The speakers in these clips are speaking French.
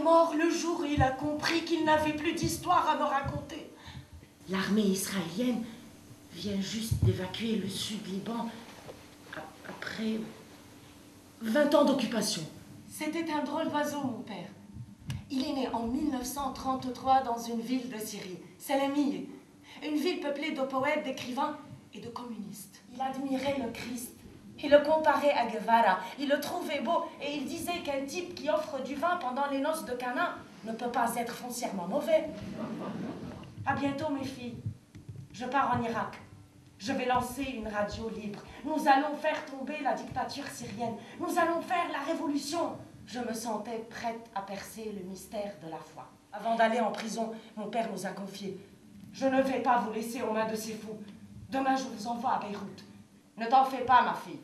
mort le jour où il a compris qu'il n'avait plus d'histoire à me raconter. L'armée israélienne vient juste d'évacuer le sud-Liban après 20 ans d'occupation. C'était un drôle d'oiseau, mon père. Il est né en 1933 dans une ville de Syrie, Selemiye, une ville peuplée de poètes, d'écrivains et de communistes. Il admirait le Christ. Il le comparait à Guevara. Il le trouvait beau et il disait qu'un type qui offre du vin pendant les noces de Cana ne peut pas être foncièrement mauvais. À bientôt, mes filles. Je pars en Irak. Je vais lancer une radio libre. Nous allons faire tomber la dictature syrienne. Nous allons faire la révolution. Je me sentais prête à percer le mystère de la foi. Avant d'aller en prison, mon père nous a confié: je ne vais pas vous laisser aux mains de ces fous. Demain, je vous envoie à Beyrouth. Ne t'en fais pas, ma fille.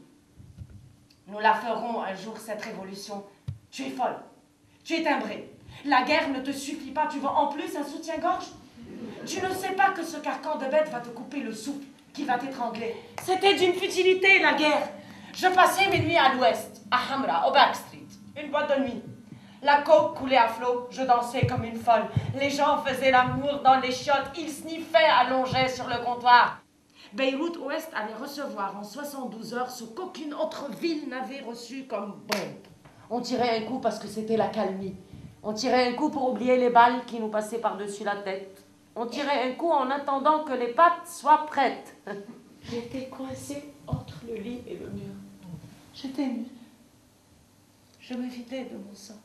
Nous la ferons un jour, cette révolution. Tu es folle. Tu es timbrée. La guerre ne te suffit pas. Tu veux en plus un soutien-gorge? Tu ne sais pas que ce carcan de bête va te couper le souffle, qui va t'étrangler. C'était d'une futilité, la guerre. Je passais mes nuits à l'ouest, à Hamra, au Back Street. Une boîte de nuit. La coke coulait à flot. Je dansais comme une folle. Les gens faisaient l'amour dans les chiottes. Ils sniffaient, allongeaient sur le comptoir. Beyrouth Ouest allait recevoir en 72 heures ce qu'aucune autre ville n'avait reçu comme bombe. On tirait un coup parce que c'était la calmie. On tirait un coup pour oublier les balles qui nous passaient par-dessus la tête. On tirait un coup en attendant que les pattes soient prêtes. J'étais coincée entre le lit et le mur. J'étais nue. Je me vidais de mon sang.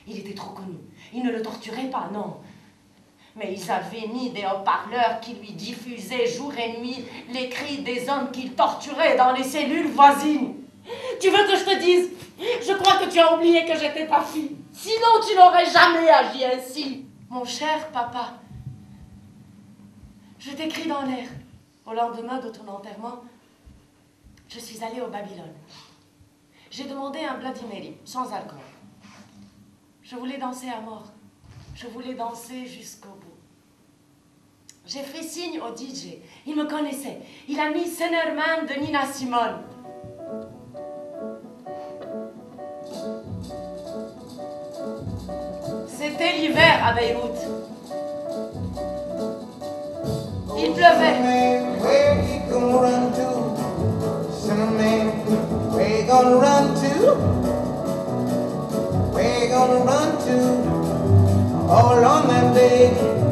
Il était trop connu. Ils ne le torturaient pas, non. Mais ils avaient mis des haut-parleurs qui lui diffusaient jour et nuit les cris des hommes qu'ils torturaient dans les cellules voisines. Tu veux que je te dise? Je crois que tu as oublié que j'étais ta fille. Sinon, tu n'aurais jamais agi ainsi. Mon cher papa, je t'écris dans l'air. Au lendemain de ton enterrement, je suis allée au Babylone. J'ai demandé un Bloody Mary, sans alcool. Je voulais danser à mort. Je voulais danser jusqu'au bout. J'ai fait signe au DJ. Il me connaissait. Il a mis Sinnerman de Nina Simone. C'était l'hiver à Beyrouth. Il pleuvait. Where you gonna run to? Where you gonna run to? All on that day.